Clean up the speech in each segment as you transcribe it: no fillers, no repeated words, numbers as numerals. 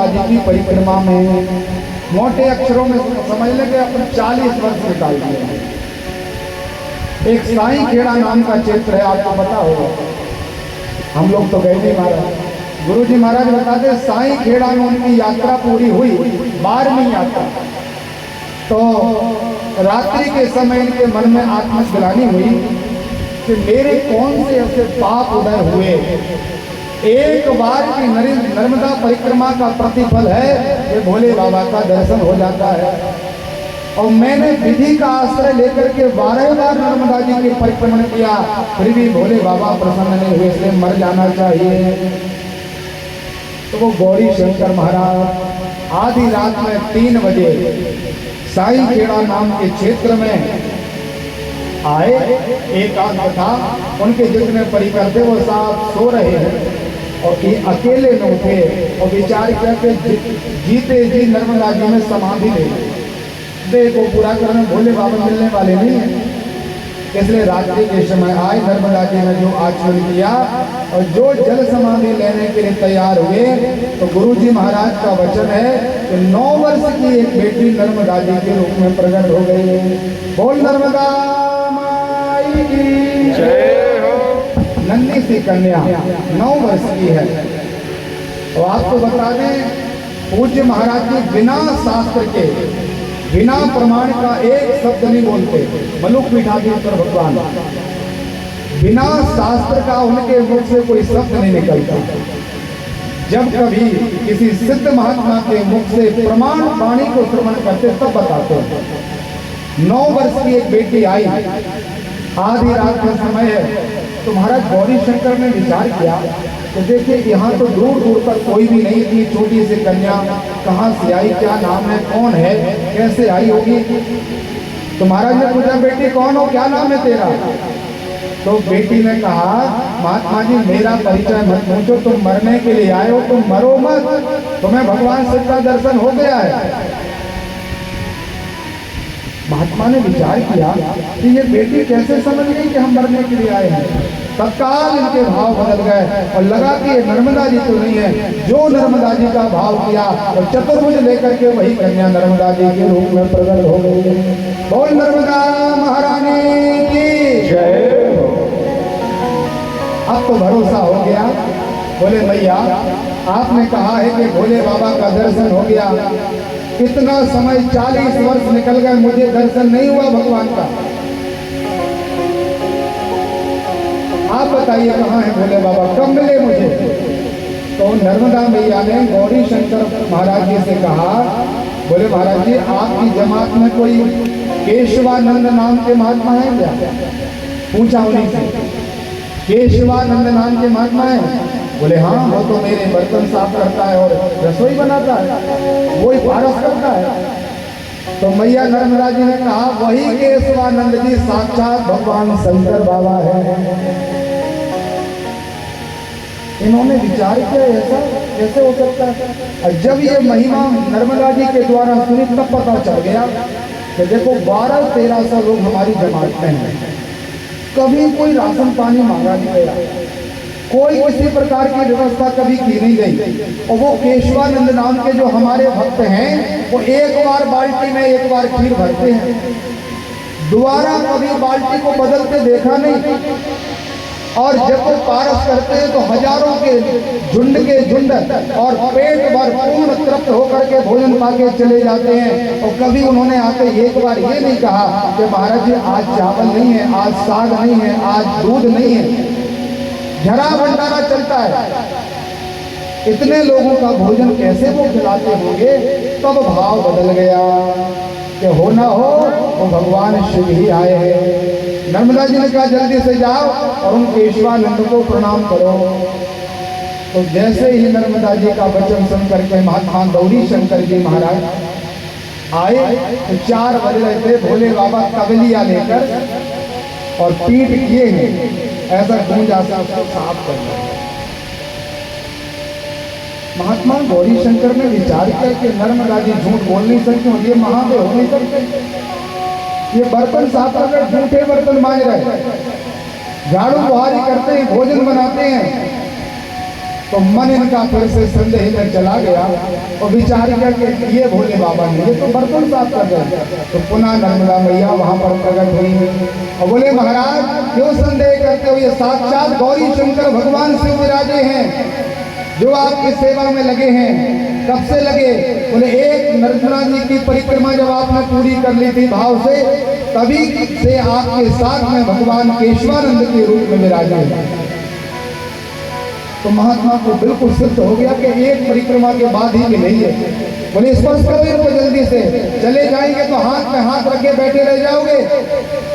जी की परिक्रमा में मोटे अक्षरों में समझ लेंगे अपन 40 वर्ष निकाल दिए। एक साईं खेड़ा नाम का क्षेत्र है, आपको पता होगा, हम लोग तो गए नहीं महाराज। गुरु जी महाराज बताते साईं खेड़ा में उनकी यात्रा पूरी हुई, 12वीं यात्रा। तो रात्रि के समय इनके मन में आत्मग्लानि हुई कि मेरे कौन से ऐसे पाप उदय हुए, एक बार की नर्मदा परिक्रमा का प्रतिफल है ये भोले बाबा का दर्शन हो जाता है। और मैंने विधि का आश्रय लेकर के 12 बार नर्मदा जी की परिक्रमण किया, फिर भी भोले बाबा प्रसन्न नहीं हुए, इसलिए मर जाना चाहिए। तो वो गौरी शंकर महाराज आधी रात में 3 बजे साईं खेड़ा नाम के क्षेत्र में आए। एकांत था, उनके जितने परिकर थे वो साहब सो रहे हैं और ये अकेले में उठे और विचार करके जीते जी नर्मदा जी में समाधि ले। देखो पूरा करने भोले बाबा मिलने वाले नहीं है, इसलिए रात्रि के समय आए, नर्मदा जी में जो आचरण किया और जो जल समाधि लेने के लिए तैयार हुए। तो गुरु जी महाराज का वचन है कि 9 वर्ष की एक बेटी नर्मदा जी के रूप में प्रकट हो गई। बोल नर्मदा माई की जय हो। नन्ही सी कन्या 9 वर्ष की है। और आपको बता दें पूज्य महाराज जी बिना शास्त्र के, बिना प्रमाण का एक शब्द नहीं बोलते। मलुक पीठाधीश्वर भगवान बिना शास्त्र का उनके मुख से कोई शब्द नहीं निकलता। जब कभी किसी सिद्ध महात्मा के मुख से प्रमाण वाणी को श्रवण करते तब बताते हैं। 9 वर्ष की एक बेटी आई, आधी रात का समय है। तो महाराज गौरी शंकर ने विचार किया तो देखिए यहाँ तो दूर दूर तक कोई भी नहीं थी, छोटी सी कन्या कहाँ से आई, क्या नाम है, कौन है, कैसे आई होगी। तो महाराज ने पूछा बेटी कौन हो, क्या नाम है तेरा। तो बेटी ने कहा महात्मा जी मेरा परिचय मत पूछो, तुम मरने के लिए आए हो, तुम मरो मत, तुम्हें भगवान शिव का दर्शन हो गया है। महात्मा ने विचार किया कि ये बेटी कैसे समझ गई कि हम मरने के लिए आए हैं। तत्काल इनके भाव बदल गए और लगा कि ये नर्मदा जी तो नहीं है। जो नर्मदा जी का भाव किया और चतुर्भुज लेकर के वही कन्या नर्मदा जी के रूप में प्रकट हो गई। बोल नर्मदा महारानी की जय। अब तो भरोसा हो गया। बोले भैया आपने कहा है कि भोले बाबा का दर्शन हो गया, इतना समय 40 वर्ष निकल गए, मुझे दर्शन नहीं हुआ भगवान का। आप बताइए कहाँ है भोले बाबा, कब मिले मुझे। तो नर्मदा मैया ने गौरी शंकर महाराज जी से कहा बोले महाराज जी आपकी जमात में कोई केशवानंद नाम के महात्मा है क्या। पूछा उन्हीं से केशवानंद नाम के महात्मा है। बोले हाँ वो तो मेरे बर्तन साफ करता है और रसोई बनाता है, वो ही पारस करता है। तो मैया नर्मदा जी ने कहा वही केशवानंद जी साक्षात भगवान शंकर बाबा है। इन्होंने विचार किया ऐसा कैसे हो सकता है। और जब ये महिमा नर्मदा जी के द्वारा सुनी तब पता चल गया कि देखो 1200-1300 लोग हमारी जमात में हैं, कभी कोई राशन पानी मांगा नहीं गया, कोई किसी प्रकार की व्यवस्था कभी की नहीं गई। और वो केशवानंद नाम के जो हमारे भक्त हैं वो एक बार बाल्टी में एक बार खीर भरते हैं, दोबारा कभी बाल्टी को बदलते देखा नहीं। और जब वो पारस करते हैं तो हजारों के झुंड और पेट भर पूर्ण तृप्त होकर के भोजन पाके चले जाते हैं। और कभी उन्होंने आके एक बार ये नहीं कहा कि महाराज जी आज चावल नहीं है, आज साग नहीं है, आज दूध नहीं है। झरा भंडारा चलता है, इतने लोगों का भोजन कैसे वो खिलाते होंगे। तब भाव बदल गया कि हो ना हो वो भगवान शिव ही आए हैं। नर्मदा जी ने कहा जल्दी से जाओ और उन केशवानंद को प्रणाम करो। तो जैसे ही नर्मदा जी का वचन सुनकर के महात्मा गौरी शंकर जी महाराज आए तो 4 बज रहे थे। भोले बाबा कबलिया लेकर और पीठ किए हैं ऐसा गूंजा साफ करना। महात्मा गौरी शंकर ने विचार किया कि नर्मदा जी झूठ बोल नहीं सकते, ये महादेव हो नहीं सकते, ये बर्तन साफ कर झूठे बर्तन मांग रहे, झाड़ू बुहारी करते हैं, भोजन बनाते हैं। तो तो मन इनका फिर से संदेह में चला गया और विचार किया कि ये भोले बाबा ने, ये तो बर्तन साफ कर रहे। तो पुनः नर्मदा मैया वहां पर प्रकट हुई और बोले महाराज क्यों संदेह करते हो, ये साक्षात गौरी शंकर भगवान शिव विराजे हैं जो आपकी सेवा में लगे हैं। कब से लगे? बोले एक नर्मदा जी की परिक्रमा जब आपने पूरी कर ली थी भाव से, तभी से आपके साथ में भगवान केशवानंद के रूप में विराजे हैं। तो महात्मा को बिल्कुल सिद्ध हो गया कि एक परिक्रमा के बाद ही नहीं है। बोले स्पर्श करो इनको जल्दी से, चले जाएंगे तो हाथ में हाथ रखे बैठे रह जाओगे।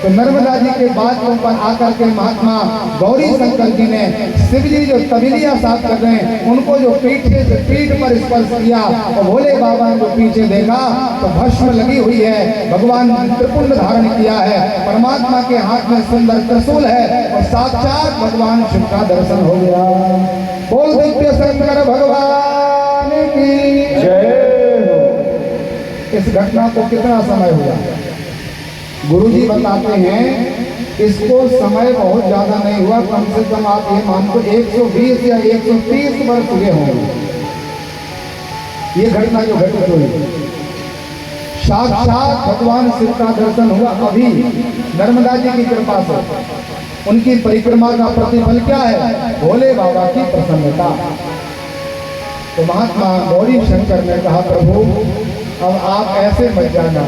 तो नर्मदा जी के बाद पर आकर के महात्मा गौरी शंकर जी ने शिव जी जो तबीलिया साफ कर रहे हैं उनको जो पीछे से पीठ पर स्पर्श किया और भोले बाबा ने जो पीछे देखा तो भस्म लगी हुई है, भगवान त्रिपुंड धारण किया है, परमात्मा के हाथ में सुंदर त्रिशूल है और साक्षात भगवान शिव का दर्शन हो गया। बोल दिव्य शंकर भगवान की जय। इस घटना को कितना समय हुआ? गुरुजी बताते हैं इसको समय बहुत ज्यादा नहीं हुआ, कम से कम आप ये मान लो 120 या 130 वर्ष हुए होंगे ये घटना जो घटित हुई। साक्षात भगवान शिव का दर्शन हुआ अभी नर्मदा जी की कृपा से। उनकी परिक्रमा का प्रतिफल क्या है? भोले बाबा की प्रसन्नता। तो महात्मा गौरी शंकर ने कहा प्रभु अब आप ऐसे मत जाना,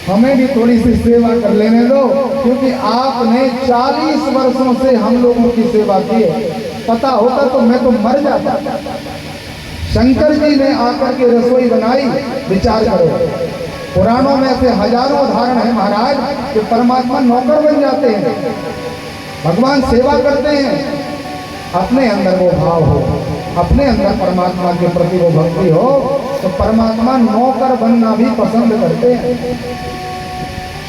हमें भी थोड़ी सी सेवा कर लेने दो, क्योंकि आपने 40 वर्षों से हम लोगों की सेवा की है। पता होता तो मैं तो मर जाता। शंकर जी ने आकर के रसोई बनाई। विचार करो, पुराणों में से हजारों उदाहरण है महाराज कि परमात्मा नौकर बन जाते हैं, भगवान सेवा करते हैं। अपने अंदर वो भाव हो, अपने अंदर परमात्मा के प्रति वो भक्ति हो तो परमात्मा नौकर बनना भी पसंद करते हैं।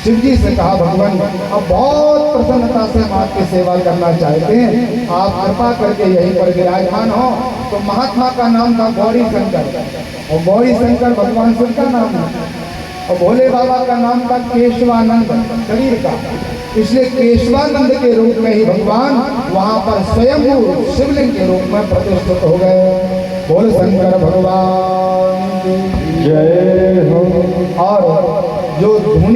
शिव जी से कहा भगवान अब बहुत प्रसन्नता से हम आपकी सेवा करना चाहते हैं, आप कृपा करके यहीं पर विराजमान हो। तो महात्मा का नाम था गौरी शंकर और गौरी शंकर भगवान शिव का नाम है और भोले बाबा का नाम था केशवानंद शरीर का, इसलिए केशवानंद के रूप में ही भगवान वहां पर स्वयं शिवलिंग के रूप में प्रतिष्ठित हो गए। बोल शंकर भगवान जय हो। और जो